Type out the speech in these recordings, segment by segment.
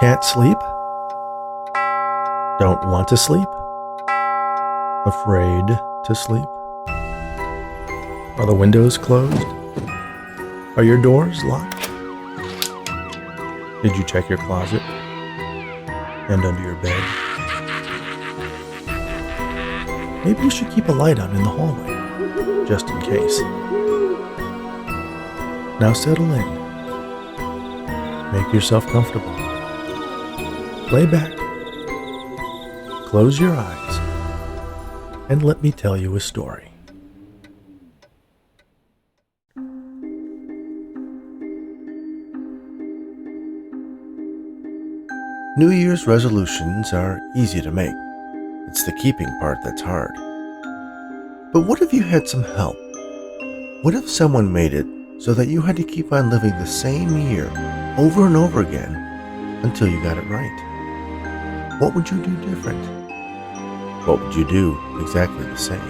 Can't sleep? Don't want to sleep? Afraid to sleep? Are the windows closed? Are your doors locked? Did you check your closet and under your bed? Maybe you should keep a light on in the hallway, just in case. Now settle in. Make yourself comfortable. Lay back. Close your eyes. And let me tell you a story. New Year's resolutions are easy to make. It's the keeping part that's hard. But what if you had some help? What if someone made it so that you had to keep on living the same year over and over again until you got it right? What would you do different? What would you do exactly the same?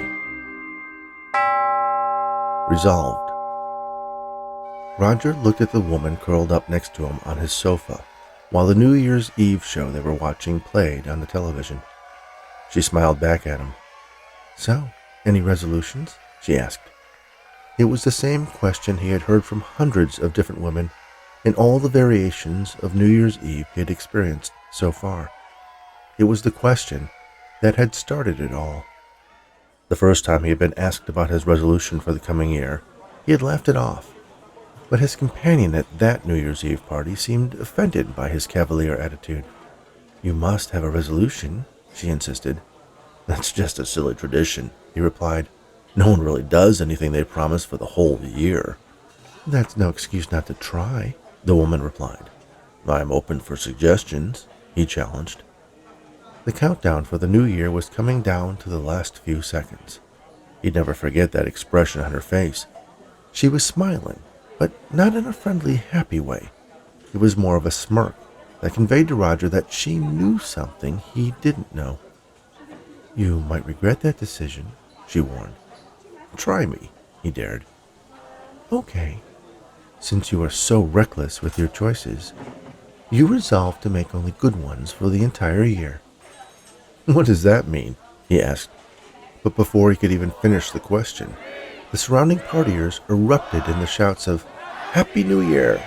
Resolved. Roger looked at the woman curled up next to him on his sofa while the New Year's Eve show they were watching played on the television. She smiled back at him. "So, any resolutions?" she asked. It was the same question he had heard from hundreds of different women in all the variations of New Year's Eve he had experienced so far. It was the question that had started it all. The first time he had been asked about his resolution for the coming year, he had laughed it off. But his companion at that New Year's Eve party seemed offended by his cavalier attitude. "You must have a resolution," she insisted. "That's just a silly tradition," he replied. "No one really does anything they promise for the whole year." "That's no excuse not to try," the woman replied. "I'm open for suggestions," he challenged. The countdown for the new year was coming down to the last few seconds. He'd never forget that expression on her face. She was smiling, but not in a friendly, happy way. It was more of a smirk that conveyed to Roger that she knew something he didn't know. "You might regret that decision," she warned. "Try me," he dared. "Okay. Since you are so reckless with your choices, you resolve to make only good ones for the entire year." "What does that mean?" he asked. But before he could even finish the question, the surrounding partiers erupted in the shouts of "Happy New Year!"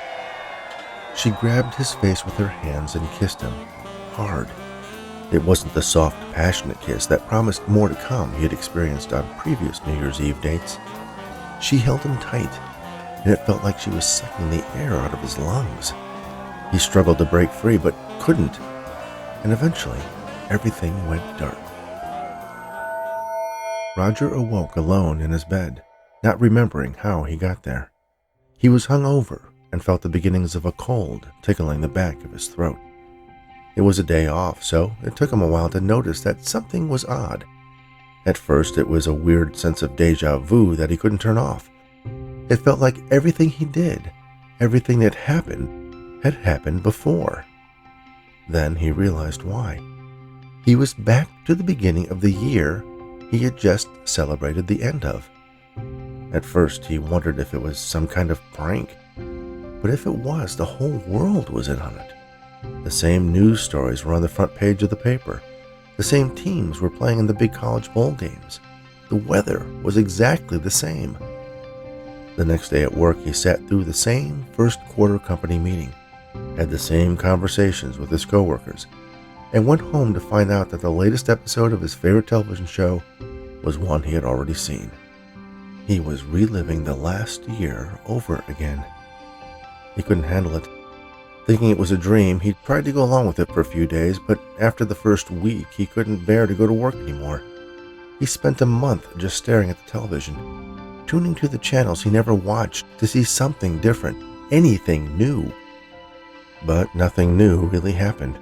She grabbed his face with her hands and kissed him, hard. It wasn't the soft, passionate kiss that promised more to come he had experienced on previous New Year's Eve dates. She held him tight, and it felt like she was sucking the air out of his lungs. He struggled to break free, but couldn't, and eventually everything went dark. Roger awoke alone in his bed, not remembering how he got there. He was hungover and felt the beginnings of a cold tickling the back of his throat. It was a day off, so it took him a while to notice that something was odd. At first, it was a weird sense of déjà vu that he couldn't turn off. It felt like everything he did, everything that had happened before. Then he realized why. He was back to the beginning of the year he had just celebrated the end of. At first, he wondered if it was some kind of prank. But if it was, the whole world was in on it. The same news stories were on the front page of the paper. The same teams were playing in the big college bowl games. The weather was exactly the same. The next day at work, he sat through the same first quarter company meeting, had the same conversations with his coworkers, and went home to find out that the latest episode of his favorite television show was one he had already seen. He was reliving the last year over again. He couldn't handle it. Thinking it was a dream, he tried to go along with it for a few days, but after the first week, he couldn't bear to go to work anymore. He spent a month just staring at the television, tuning to the channels he never watched to see something different, anything new. But nothing new really happened.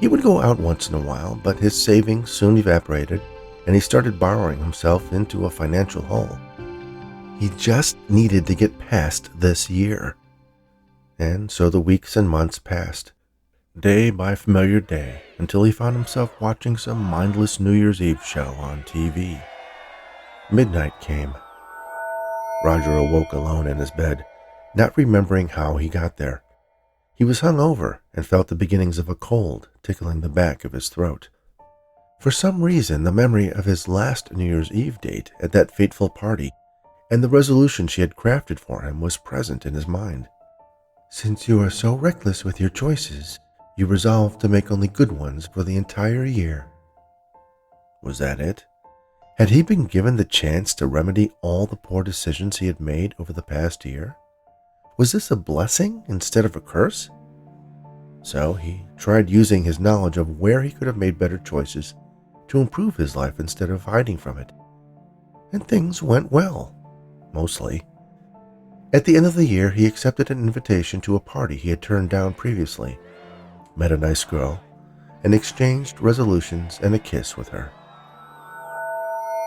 He would go out once in a while, but his savings soon evaporated, and he started borrowing himself into a financial hole. He just needed to get past this year. And so the weeks and months passed, day by familiar day, until he found himself watching some mindless New Year's Eve show on TV. Midnight came. Roger awoke alone in his bed, not remembering how he got there. He was hung over and felt the beginnings of a cold tickling the back of his throat. For some reason, the memory of his last New Year's Eve date at that fateful party and the resolution she had crafted for him was present in his mind. Since you are so reckless with your choices, you resolve to make only good ones for the entire year. Was that it? Had he been given the chance to remedy all the poor decisions he had made over the past year? Was this a blessing instead of a curse? So he tried using his knowledge of where he could have made better choices to improve his life instead of hiding from it. And things went well, mostly. At the end of the year, he accepted an invitation to a party he had turned down previously, met a nice girl, and exchanged resolutions and a kiss with her.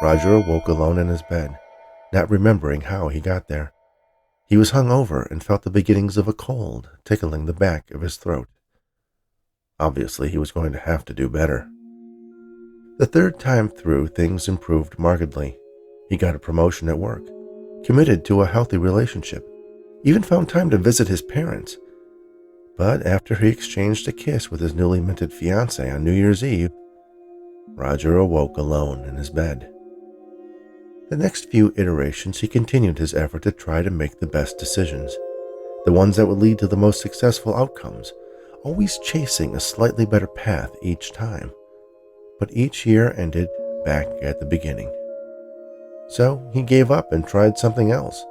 Roger awoke alone in his bed, not remembering how he got there. He was hung over and felt the beginnings of a cold tickling the back of his throat. Obviously, he was going to have to do better. The third time through, things improved markedly. He got a promotion at work, committed to a healthy relationship, even found time to visit his parents. But after he exchanged a kiss with his newly minted fiancée on New Year's Eve, Roger awoke alone in his bed. The next few iterations, he continued his effort to try to make the best decisions, the ones that would lead to the most successful outcomes, always chasing a slightly better path each time. But each year ended back at the beginning. So he gave up and tried something else.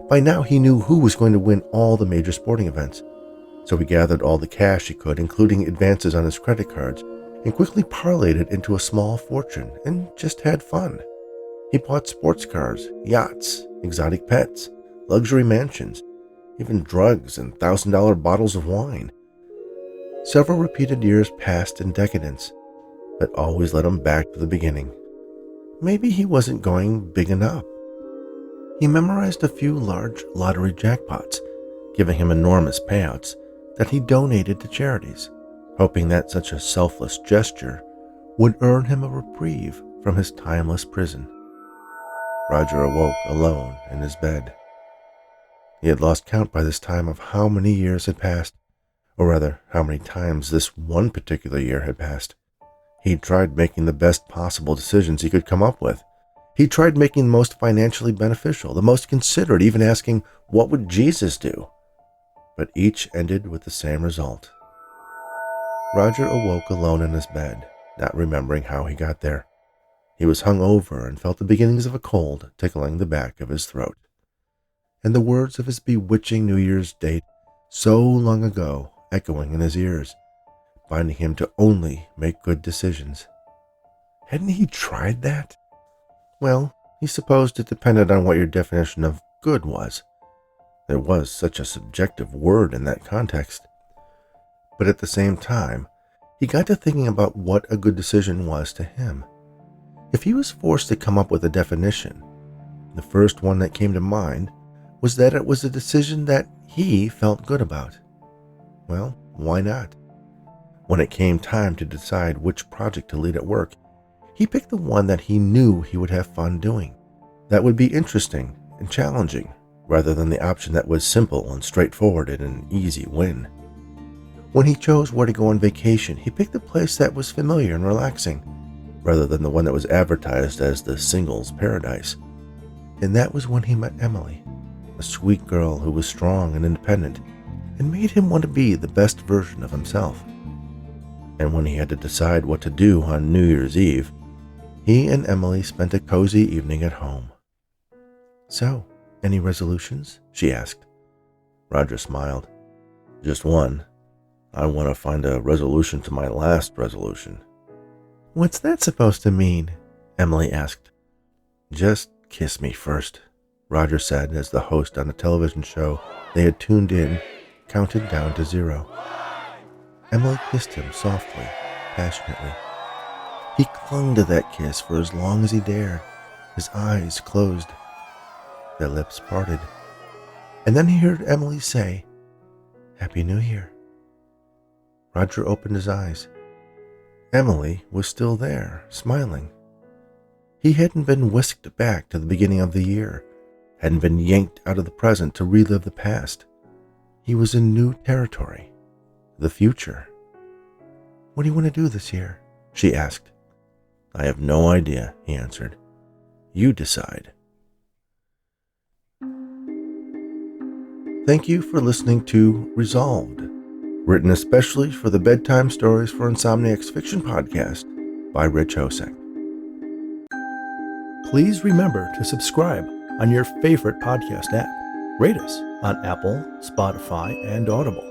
By now he knew who was going to win all the major sporting events, so he gathered all the cash he could, including advances on his credit cards, and quickly parlayed it into a small fortune and just had fun. He bought sports cars, yachts, exotic pets, luxury mansions, even drugs and $1,000 bottles of wine. Several repeated years passed in decadence, but always led him back to the beginning. Maybe he wasn't going big enough. He memorized a few large lottery jackpots, giving him enormous payouts that he donated to charities, hoping that such a selfless gesture would earn him a reprieve from his timeless prison. Roger awoke alone in his bed. He had lost count by this time of how many years had passed, or rather, how many times this one particular year had passed. He'd tried making the best possible decisions he could come up with. He tried making the most financially beneficial, the most considerate, even asking, what would Jesus do? But each ended with the same result. Roger awoke alone in his bed, not remembering how he got there. He was hung over and felt the beginnings of a cold tickling the back of his throat. And the words of his bewitching New Year's date so long ago echoing in his ears, binding him to only make good decisions. Hadn't he tried that? Well, he supposed it depended on what your definition of good was. There was such a subjective word in that context. But at the same time, he got to thinking about what a good decision was to him. If he was forced to come up with a definition, the first one that came to mind was that it was a decision that he felt good about. Well, why not? When it came time to decide which project to lead at work, he picked the one that he knew he would have fun doing, that would be interesting and challenging, rather than the option that was simple and straightforward and an easy win. When he chose where to go on vacation, he picked a place that was familiar and relaxing, rather than the one that was advertised as the singles paradise. And that was when he met Emily, a sweet girl who was strong and independent, and made him want to be the best version of himself. And when he had to decide what to do on New Year's Eve, he and Emily spent a cozy evening at home. So, any resolutions? She asked. Roger smiled. Just one. I want to find a resolution to my last resolution. What's that supposed to mean? Emily asked. Just kiss me first, Roger said as the host on a television show they had tuned in counted down to 0. Emily kissed him softly, passionately. He clung to that kiss for as long as he dared, his eyes closed. Their lips parted. And then he heard Emily say, "Happy New Year." Roger opened his eyes. Emily was still there, smiling. He hadn't been whisked back to the beginning of the year, hadn't been yanked out of the present to relive the past. He was in new territory, the future. "What do you want to do this year?" she asked. "I have no idea," he answered. "You decide." Thank you for listening to Resolved, written especially for the Bedtime Stories for Insomniacs Fiction podcast by Rich Hosek. Please remember to subscribe on your favorite podcast app. Rate us on Apple, Spotify, and Audible.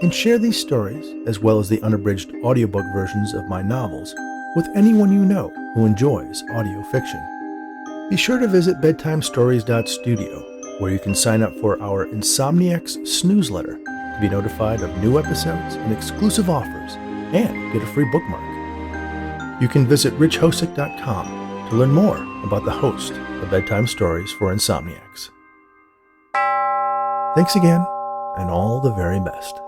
And share these stories, as well as the unabridged audiobook versions of my novels, with anyone you know who enjoys audio fiction. Be sure to visit bedtimestories.studio, where you can sign up for our Insomniacs newsletter to be notified of new episodes and exclusive offers, and get a free bookmark. You can visit richhosek.com to learn more about the host of Bedtime Stories for Insomniacs. Thanks again, and all the very best.